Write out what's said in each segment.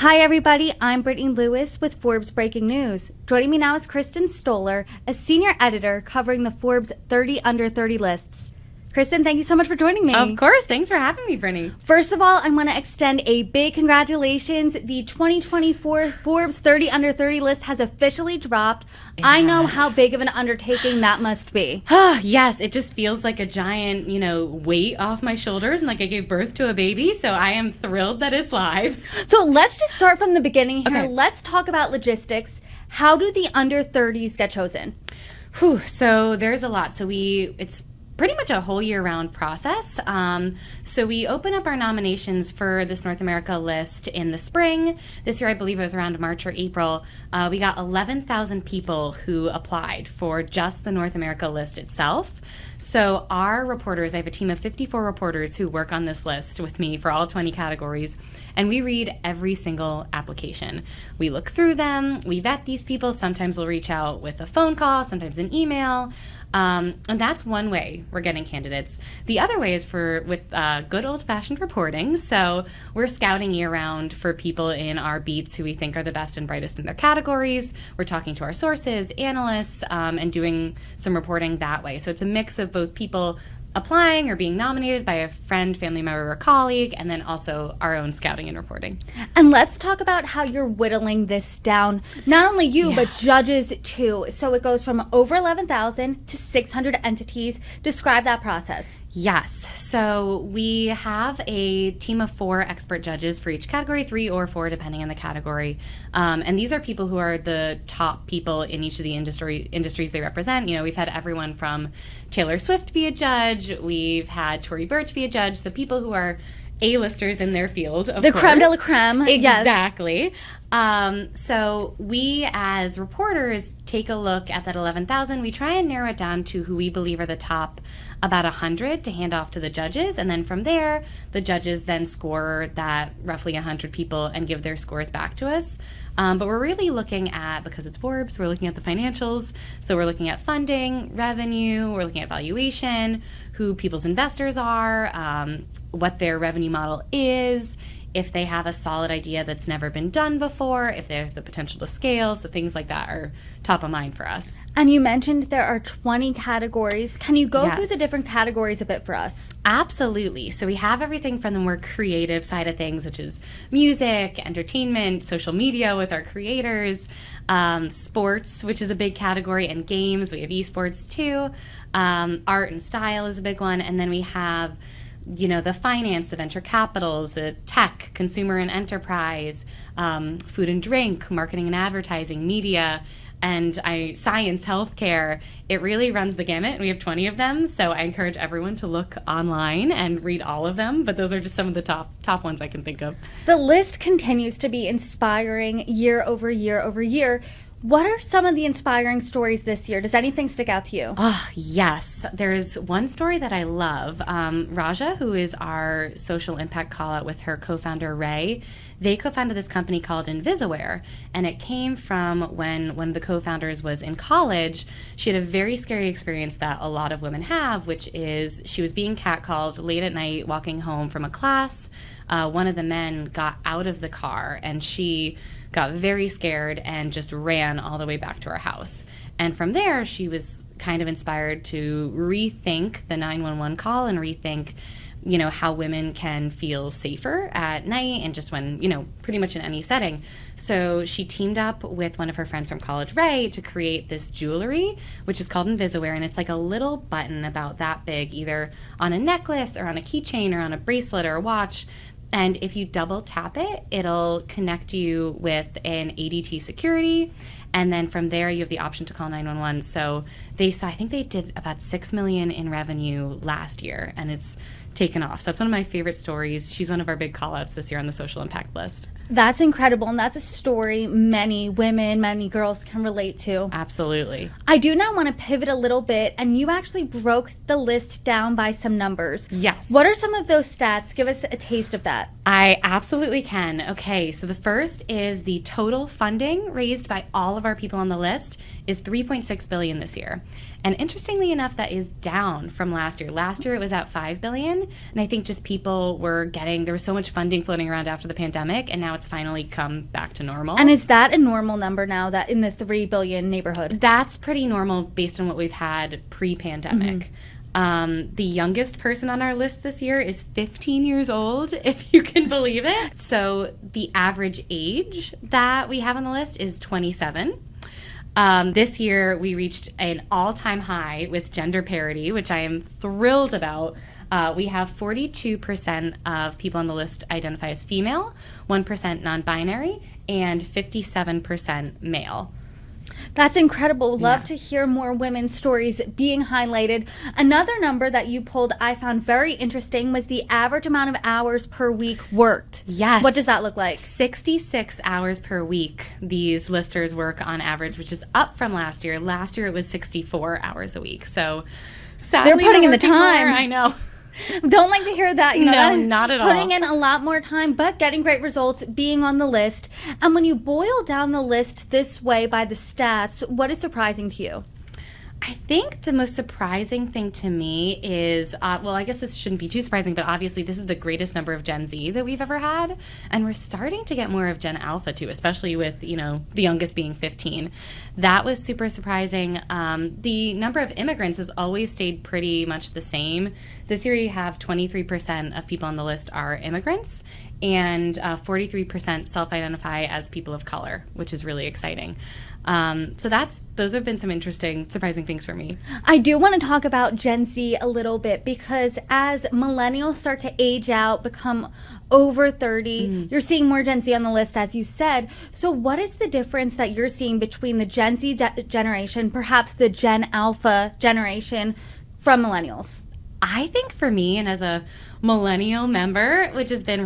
Hi everybody, I'm Brittany Lewis with Forbes Breaking News. Joining me now is Kristin Stoller, a senior editor covering the Forbes 30 Under 30 lists. Kristin, thank you so much for joining me. Of course. Thanks for having me, Brittany. First of all, I want to extend a big congratulations. The 2024 Forbes 30 Under 30 list has officially dropped. I know how big of an undertaking that must be. Yes, it just feels like a giant, weight off my shoulders and like I gave birth to a baby. So I am thrilled that it's live. So let's just start from the beginning here. Okay. Let's talk about logistics. How do the under 30s get chosen? So there's a lot. It's pretty much a whole year-round process. So we open up our nominations for this North America list in the spring. This year, I believe it was around March or April. We got 11,000 people who applied for just the North America list itself. So our reporters, I have a team of 54 reporters who work on this list with me for all 20 categories, and we read every single application. We look through them, we vet these people. Sometimes we'll reach out with a phone call, sometimes an email. And that's one way we're getting candidates. The other way is with good old-fashioned reporting. So we're scouting year-round for people in our beats who we think are the best and brightest in their categories. We're talking to our sources, analysts, and doing some reporting that way. So it's a mix of both people applying or being nominated by a friend, family member, or colleague, and then also our own scouting and reporting. And let's talk about how you're whittling this down. Not only you, but judges too. So it goes from over 11,000 to 600 entities. Describe that process. Yes. So we have a team of 4 expert judges for each category, 3 or 4 depending on the category. And these are people who are the top people in each of the industries they represent. We've had everyone from Taylor Swift be a judge. We've had Tory Burch be a judge. So people who are A-listers in their field, of course. The creme de la creme. Exactly. So we as reporters take a look at that 11,000. We try and narrow it down to who we believe are the top about 100 to hand off to the judges. And then from there, the judges then score that roughly 100 people and give their scores back to us. But we're really looking at, because it's Forbes, we're looking at the financials. So we're looking at funding, revenue, we're looking at valuation, who people's investors are, what their revenue model is, if they have a solid idea that's never been done before, if there's the potential to scale. So things like that are top of mind for us. And you mentioned there are 20 categories. Can you go through the Yes. different categories a bit for us? Absolutely. So we have everything from the more creative side of things, which is music, entertainment, social media with our creators, sports, which is a big category, and games. We have esports too. Art and style is a big one. And then we have the finance, the venture capitals, the tech, consumer and enterprise, food and drink, marketing and advertising, media, and science, healthcare. It really runs the gamut. We have 20 of them, so I encourage everyone to look online and read all of them, but those are just some of the top ones I can think of. The list continues to be inspiring year over year over year. What are some of the inspiring stories this year? Does anything stick out to you? Oh, yes. There's one story that I love. Raja, who is our social impact call-out with her co-founder, Ray, they co-founded this company called Invisaware, and it came from when one of the co-founders was in college. She had a very scary experience that a lot of women have, which is she was being catcalled late at night walking home from a class. One of the men got out of the car, and she got very scared and just ran all the way back to her house. And from there, she was kind of inspired to rethink the 911 call and rethink, how women can feel safer at night and just when, pretty much in any setting. So she teamed up with one of her friends from college, Ray, to create this jewelry, which is called Invisaware. And it's like a little button about that big, either on a necklace or on a keychain or on a bracelet or a watch. And if you double tap it, it'll connect you with an ADT security. And then from there, you have the option to call 911. So I think they did about $6 million in revenue last year, and it's taken off. So that's one of my favorite stories. She's one of our big call-outs this year on the social impact list. That's incredible, and that's a story many women, many girls can relate to. Absolutely. I do now want to pivot a little bit, and you actually broke the list down by some numbers. Yes. What are some of those stats? Give us a taste of that. I absolutely can. Okay, so the first is the total funding raised by all of our people on the list is $3.6 billion this year. And interestingly enough, that is down from last year. Last year it was at $5 billion, again. And I think just people were there was so much funding floating around after the pandemic, and now it's finally come back to normal. And is that a normal number now, that in the 3 billion neighborhood? That's pretty normal based on what we've had pre-pandemic. The youngest person on our list this year is 15 years old, if you can believe it. So the average age that we have on the list is 27. This year, we reached an all-time high with gender parity, which I am thrilled about. We have 42% of people on the list identify as female, 1% non-binary, and 57% male. That's incredible. Love to hear more women's stories being highlighted. Another number that you pulled I found very interesting was the average amount of hours per week worked. Yes. What does that look like? 66 hours per week these listers work on average, which is up from last year. Last year it was 64 hours a week. So sadly, they're putting in the time. More, I know. Don't like to hear that. You know, no, not at all. Putting in a lot more time, but getting great results, being on the list. And when you boil down the list this way by the stats, what is surprising to you? I think the most surprising thing to me is, well, I guess this shouldn't be too surprising, but obviously this is the greatest number of Gen Z that we've ever had. And we're starting to get more of Gen Alpha too, especially with, the youngest being 15. That was super surprising. The number of immigrants has always stayed pretty much the same. This year you have 23% of people on the list are immigrants, and 43% self-identify as people of color, which is really exciting. So those have been some interesting, surprising things for me. I do want to talk about Gen Z a little bit, because as millennials start to age out, become over 30, you're seeing more Gen Z on the list, as you said. So what is the difference that you're seeing between the Gen Z generation, perhaps the Gen Alpha generation, from millennials? I think for me, and as a millennial member, which has been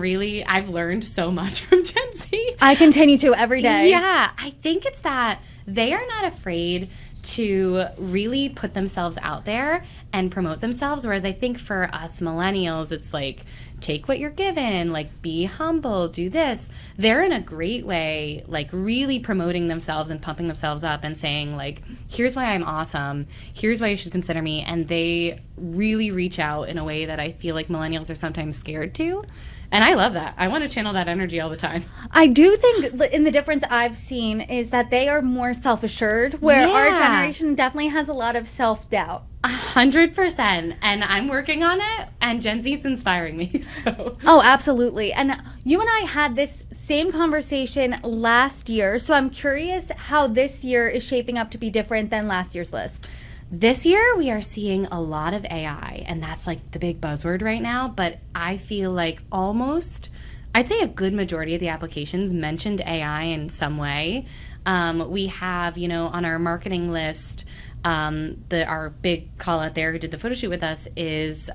I've learned so much from Gen Z. I continue to every day. Yeah, I think it's that they are not afraid to really put themselves out there and promote themselves, whereas I think for us millennials, it's like, take what you're given, like, be humble, do this. They're in a great way, like, really promoting themselves and pumping themselves up and saying, like, here's why I'm awesome, here's why you should consider me, and they really reach out in a way that I feel like millennials are sometimes scared to. And I love that. I want to channel that energy all the time. I do think in the difference I've seen is that they are more self-assured, where our generation definitely has a lot of self-doubt. 100%. And I'm working on it, and Gen Z is inspiring me. So. Oh, absolutely. And you and I had this same conversation last year, so I'm curious how this year is shaping up to be different than last year's list. This year, we are seeing a lot of AI, and that's like the big buzzword right now, but I feel like I'd say a good majority of the applications mentioned AI in some way. We have, on our marketing list, our big call out there who did the photo shoot with us is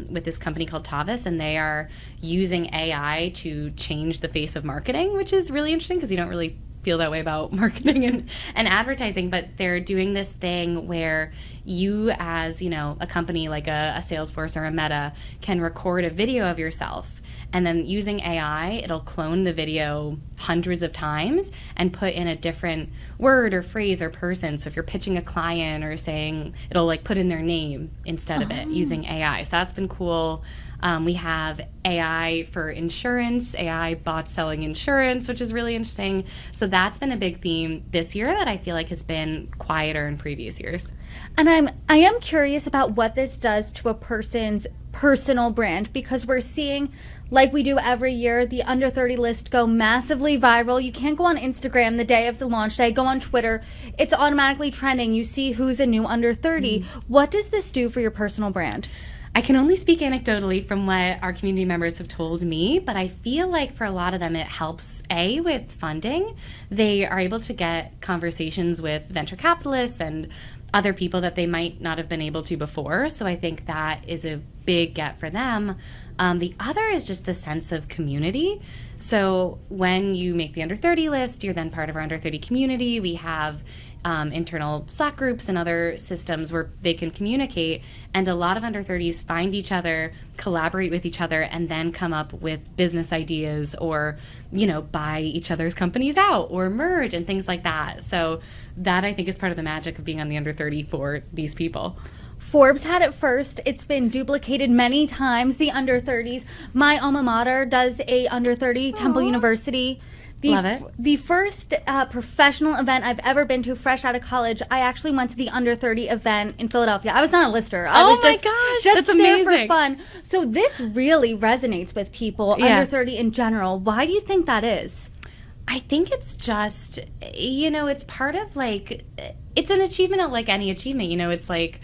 with this company called Tavis, and they are using AI to change the face of marketing, which is really interesting because you don't really feel that way about marketing and advertising, but they're doing this thing where you, as a company like a Salesforce or a Meta, can record a video of yourself, and then using AI, it'll clone the video hundreds of times and put in a different word or phrase or person. So if you're pitching a client or saying, it'll like put in their name instead of it using AI. So that's been cool. We have AI for insurance, AI bots selling insurance, which is really interesting. So that's been a big theme this year that I feel like has been quieter in previous years. And I am curious about what this does to a person's personal brand, because we're seeing, like we do every year, the under 30 list go massively viral. You can't go on Instagram the day of the launch day, go on Twitter. It's automatically trending. You see who's a new under 30. What does this do for your personal brand? I can only speak anecdotally from what our community members have told me, but I feel like for a lot of them it helps, with funding. They are able to get conversations with venture capitalists and other people that they might not have been able to before. So I think that is a big get for them. The other is just the sense of community. So when you make the under 30 list, you're then part of our under 30 community. We have internal Slack groups and other systems where they can communicate, and a lot of under 30s find each other, collaborate with each other, and then come up with business ideas or, buy each other's companies out or merge and things like that. So that, I think, is part of the magic of being on the under 30 for these people. Forbes had it first. It's been duplicated many times. The under 30s. My alma mater does a under 30, Temple University. Love it. The first professional event I've ever been to fresh out of college, I actually went to the under 30 event in Philadelphia. I was not a lister. I was my gosh, just that's there amazing. for fun. So this really resonates with people under 30 in general. Why do you think that is? I think it's just, it's part of like, it's an achievement like any achievement. It's like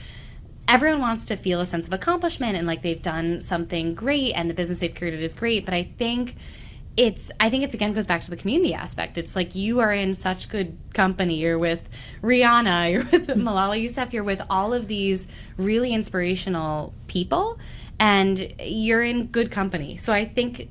everyone wants to feel a sense of accomplishment and like they've done something great and the business they've created is great. But I think it's again goes back to the community aspect. It's like you are in such good company. You're with Rihanna, you're with Malala Yousafzai, you're with all of these really inspirational people, and you're in good company. So I think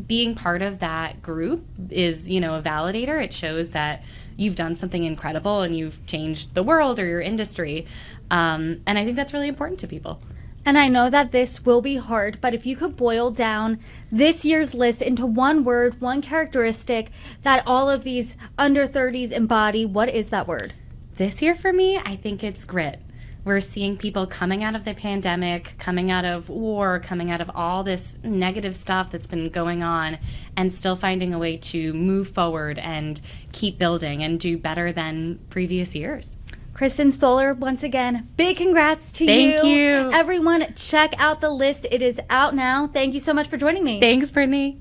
being part of that group is, a validator. It shows that you've done something incredible and you've changed the world or your industry. And I think that's really important to people. And I know that this will be hard, but if you could boil down this year's list into one word, one characteristic that all of these under 30s embody, what is that word? This year for me, I think it's grit. We're seeing people coming out of the pandemic, coming out of war, coming out of all this negative stuff that's been going on, and still finding a way to move forward and keep building and do better than previous years. Kristin Stoller, once again, big congrats to you. Thank you. Everyone, check out the list. It is out now. Thank you so much for joining me. Thanks, Brittany.